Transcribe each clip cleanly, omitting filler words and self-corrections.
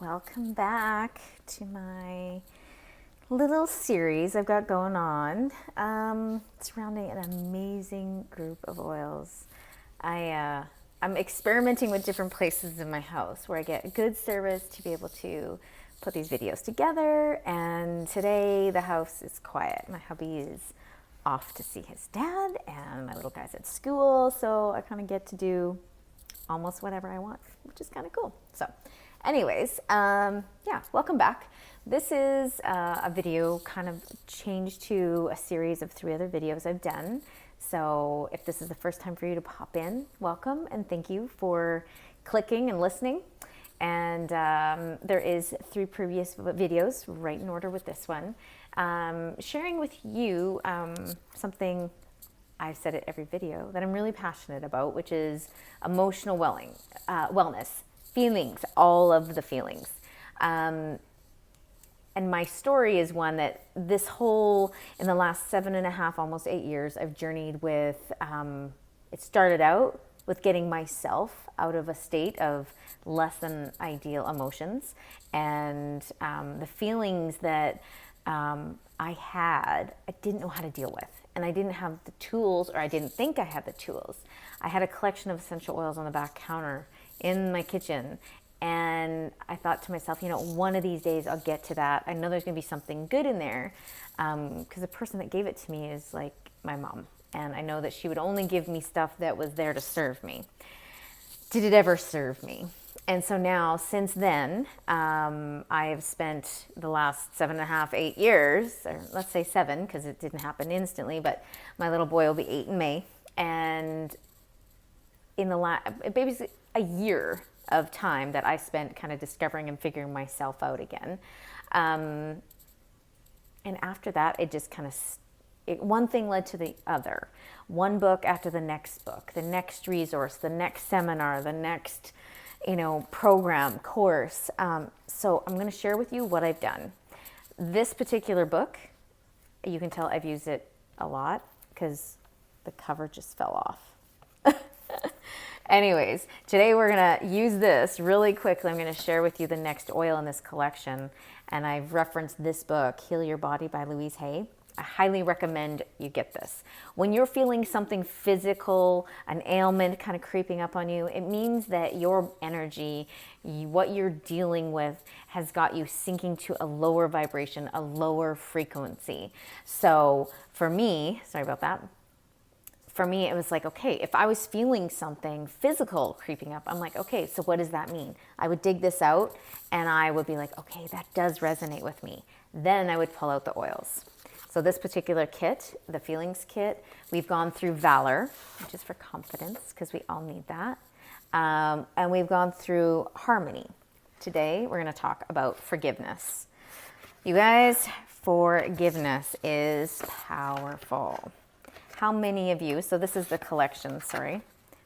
Welcome back to my little series I've got going on surrounding an amazing group of oils. I'm experimenting with different places in my house where I get good service to be able to put these videos together, and today the house is quiet. My hubby is off to see his dad and my little guy's at school, so I kind of get to do almost whatever I want, which is kind of cool. So anyways, yeah, welcome back. This is a video kind of changed to a series of 3 other videos I've done. So if this is the first time for you to pop in, welcome and thank you for clicking and listening. And there is 3 previous videos right in order with this one, sharing with you something. I've said it every video that I'm really passionate about, which is emotional wellness, feelings, all of the feelings. And my story is one that this whole, in the last 7.5, almost 8 years, I've journeyed with. It started out with getting myself out of a state of less than ideal emotions, and the feelings that I had, I didn't know how to deal with. And I didn't have the tools, or I didn't think I had the tools. I had a collection of essential oils on the back counter in my kitchen. And I thought to myself, you know, one of these days I'll get to that. I know there's going to be something good in there, because the person that gave it to me is like my mom. And I know that she would only give me stuff that was there to serve me. Did it ever serve me? And so now, since then, I have spent the last 7.5, 8 years, or let's say 7, because it didn't happen instantly, but my little boy will be 8 in May. And in the basically a year of time that I spent kind of discovering and figuring myself out again. And after that, it just kind of, one thing led to the other. One book after the next book, the next resource, the next seminar, the next program, course. So I'm going to share with you what I've done. This particular book, you can tell I've used it a lot because the cover just fell off. Anyways, today we're going to use this really quickly. I'm going to share with you the next oil in this collection. And I've referenced this book, Heal Your Body by Louise Hay. I highly recommend you get this. When you're feeling something physical, an ailment kind of creeping up on you, it means that your energy, what you're dealing with, has got you sinking to a lower vibration, a lower frequency. So for me, sorry about that. For me, it was like, okay, if I was feeling something physical creeping up, I'm like, okay, so what does that mean? I would dig this out and I would be like, okay, that does resonate with me. Then I would pull out the oils. So this particular kit, the Feelings Kit, we've gone through Valor, which is for confidence, because we all need that. And we've gone through Harmony. Today, we're going to talk about forgiveness. You guys, forgiveness is powerful. How many of you, so this is the collection, sorry,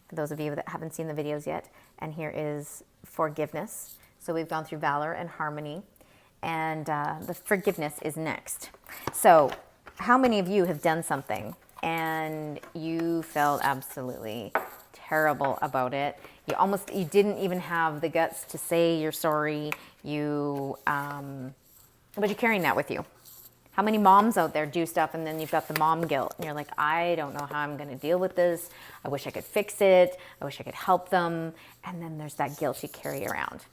for those of you that haven't seen the videos yet, and here is forgiveness. So we've gone through Valor and Harmony. And the forgiveness is next. So how many of you have done something and you felt absolutely terrible about it? You didn't even have the guts to say you're sorry. But you're carrying that with you. How many moms out there do stuff and then you've got the mom guilt and you're like, I don't know how I'm going to deal with this. I wish I could fix it. I wish I could help them. And then there's that guilt you carry around.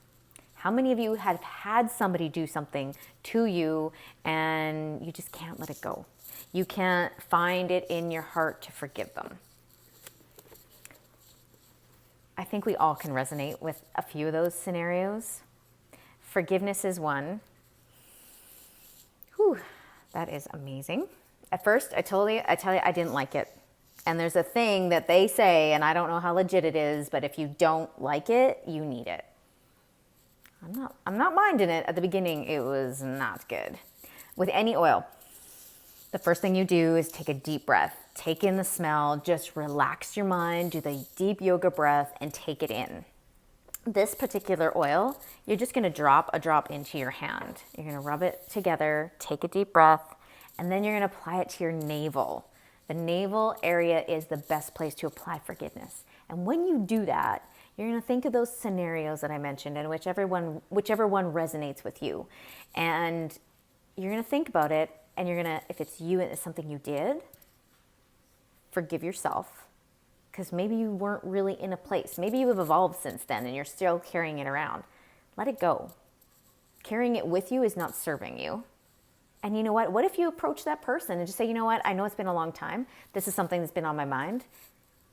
How many of you have had somebody do something to you and you just can't let it go? You can't find it in your heart to forgive them. I think we all can resonate with a few of those scenarios. Forgiveness is one. Whew, that is amazing. At first, I tell you, I didn't like it. And there's a thing that they say, and I don't know how legit it is, but if you don't like it, you need it. I'm not minding it. At the beginning, it was not good. With any oil, the first thing you do is take a deep breath. Take in the smell, just relax your mind, do the deep yoga breath, and take it in. This particular oil, you're just gonna drop a drop into your hand. You're gonna rub it together, take a deep breath, and then you're gonna apply it to your navel. The navel area is the best place to apply forgiveness. And when you do that, You're going to think of those scenarios that I mentioned and whichever one resonates with you. And you're going to think about it, and you're going to, if it's you and it's something you did, forgive yourself, because maybe you weren't really in a place. Maybe you have evolved since then and you're still carrying it around. Let it go. Carrying it with you is not serving you. And you know what? What if you approach that person and just say, you know what? I know it's been a long time. This is something that's been on my mind,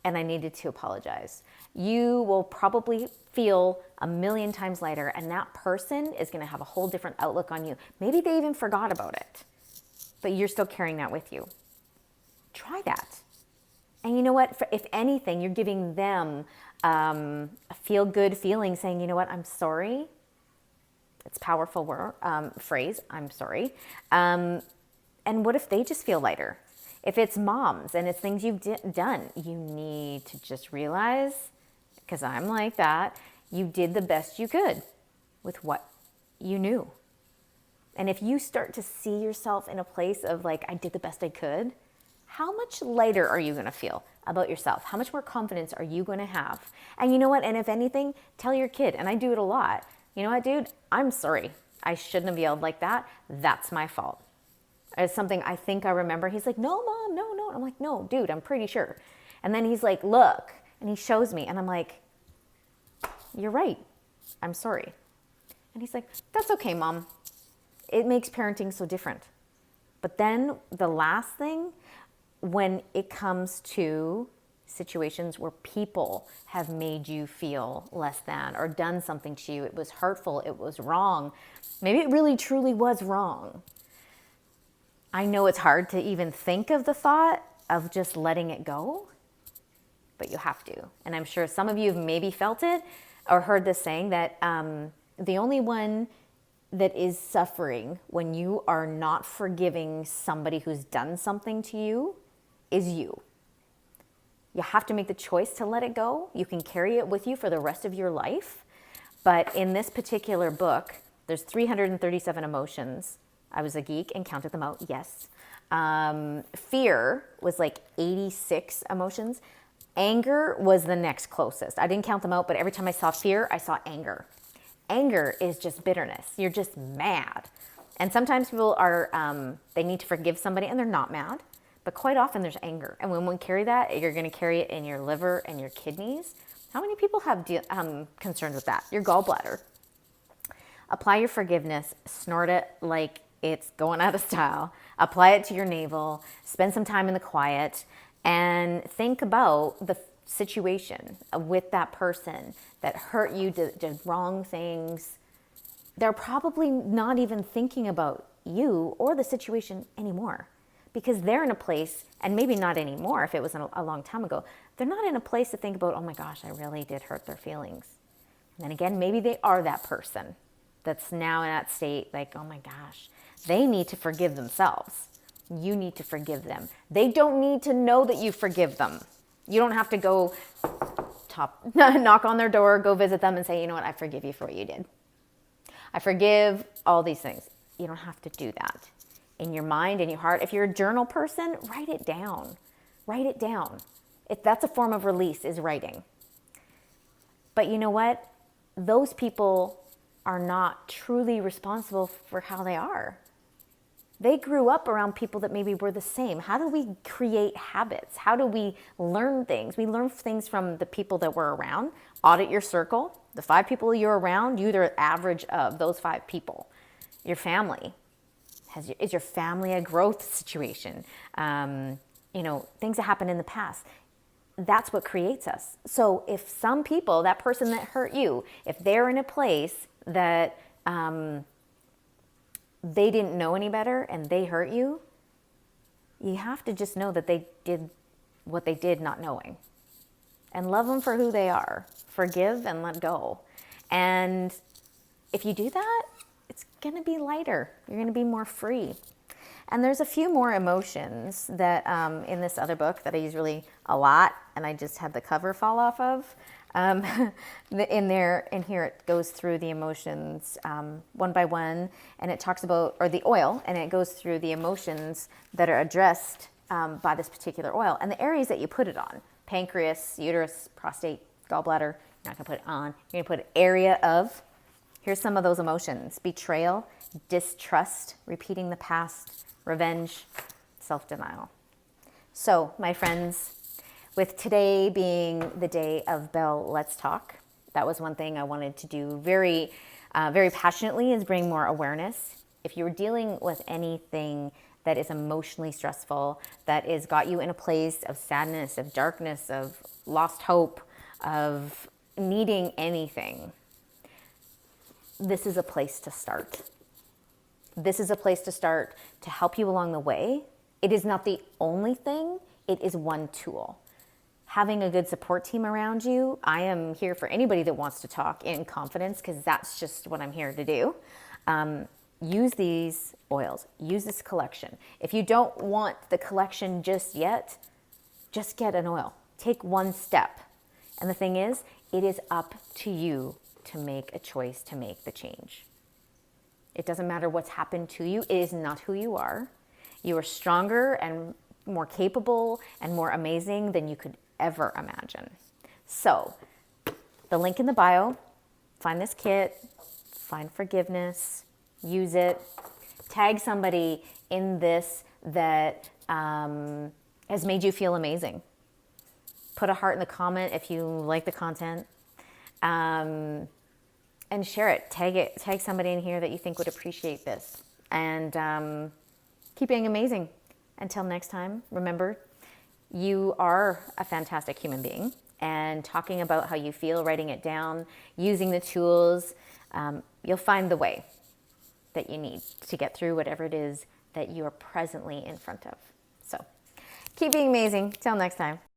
and I needed to apologize. You will probably feel a million times lighter, and that person is going to have a whole different outlook on you. Maybe they even forgot about it, but you're still carrying that with you. Try that. And you know what? If anything, you're giving them a feel-good feeling, saying, you know what? I'm sorry. It's a powerful phrase, I'm sorry. And what if they just feel lighter? If it's moms and it's things you've done, you need to just realize, because I'm like that, you did the best you could with what you knew. And if you start to see yourself in a place of like, I did the best I could, how much lighter are you going to feel about yourself? How much more confidence are you going to have? And you know what? And if anything, tell your kid, and I do it a lot, you know what, dude? I'm sorry. I shouldn't have yelled like that. That's my fault. It's something I think I remember. He's like, no, Mom, no. I'm like, no, dude, I'm pretty sure. And then he's like, look, and he shows me, and I'm like, you're right. I'm sorry. And he's like, that's okay, Mom. It makes parenting so different. But then the last thing, when it comes to situations where people have made you feel less than or done something to you, it was hurtful, it was wrong, maybe it really truly was wrong. I know it's hard to even think of the thought of just letting it go, but you have to. And I'm sure some of you have maybe felt it or heard this saying that the only one that is suffering when you are not forgiving somebody who's done something to you is you. You have to make the choice to let it go. You can carry it with you for the rest of your life. But in this particular book, there's 337 emotions. I was a geek and counted them out, yes. Fear was like 86 emotions. Anger was the next closest. I didn't count them out, but every time I saw fear, I saw anger. Anger is just bitterness. You're just mad. And sometimes people are, they need to forgive somebody and they're not mad. But quite often there's anger. And when we carry that, you're going to carry it in your liver and your kidneys. How many people have concerns with that? Your gallbladder. Apply your forgiveness. Snort it like it's going out of style. Apply it to your navel. Spend some time in the quiet. And think about the situation with that person that hurt you, did wrong things. They're probably not even thinking about you or the situation anymore. Because they're in a place, and maybe not anymore if it was a long time ago, they're not in a place to think about, oh my gosh, I really did hurt their feelings. And then again, maybe they are that person that's now in that state like, oh my gosh, they need to forgive themselves. You need to forgive them. They don't need to know that you forgive them. You don't have to go knock on their door, go visit them and say, you know what, I forgive you for what you did. I forgive all these things. You don't have to do that. In your mind, in your heart. If you're a journal person, write it down. Write it down. If that's a form of release, is writing. But you know what? Those people are not truly responsible for how they are. They grew up around people that maybe were the same. How do we create habits? How do we learn things? We learn things from the people that we're around. Audit your circle. The 5 people you're around, you're the average of those 5 people. Your family. Is your family a growth situation? Things that happened in the past. That's what creates us. So if some people, that person that hurt you, if they're in a place that they didn't know any better and they hurt you, you have to just know that they did what they did not knowing. And love them for who they are. Forgive and let go. And if you do that, it's going to be lighter. You're going to be more free. And there's a few more emotions that in this other book that I use really a lot, and I just had the cover fall off of. In here it goes through the emotions one by one, and it talks about, or the oil, and it goes through the emotions that are addressed by this particular oil and the areas that you put it on: pancreas, uterus, prostate, gallbladder, You're not gonna put it on. You're gonna put area of. Here's some of those emotions: betrayal, distrust, repeating the past, revenge, self-denial. So, my friends, with today being the day of Belle Let's Talk, that was one thing I wanted to do very passionately, is bring more awareness. If you're dealing with anything that is emotionally stressful, that has got you in a place of sadness, of darkness, of lost hope, of needing anything, this is a place to start. This is a place to start to help you along the way. It is not the only thing, it is one tool. Having a good support team around you, I am here for anybody that wants to talk in confidence, because that's just what I'm here to do. Use these oils, use this collection. If you don't want the collection just yet, just get an oil. Take one step. And the thing is, it is up to you to make a choice to make the change. It doesn't matter what's happened to you. It is not who you are. You are stronger and more capable and more amazing than you could ever imagine. So, the link in the bio, find this kit, find forgiveness, use it, tag somebody in this that has made you feel amazing. Put a heart in the comment if you like the content, and share it. Tag somebody in here that you think would appreciate this, and keep being amazing. Until next time, remember, you are a fantastic human being, and talking about how you feel, writing it down, using the tools, you'll find the way that you need to get through whatever it is that you are presently in front of. So keep being amazing. Till next time.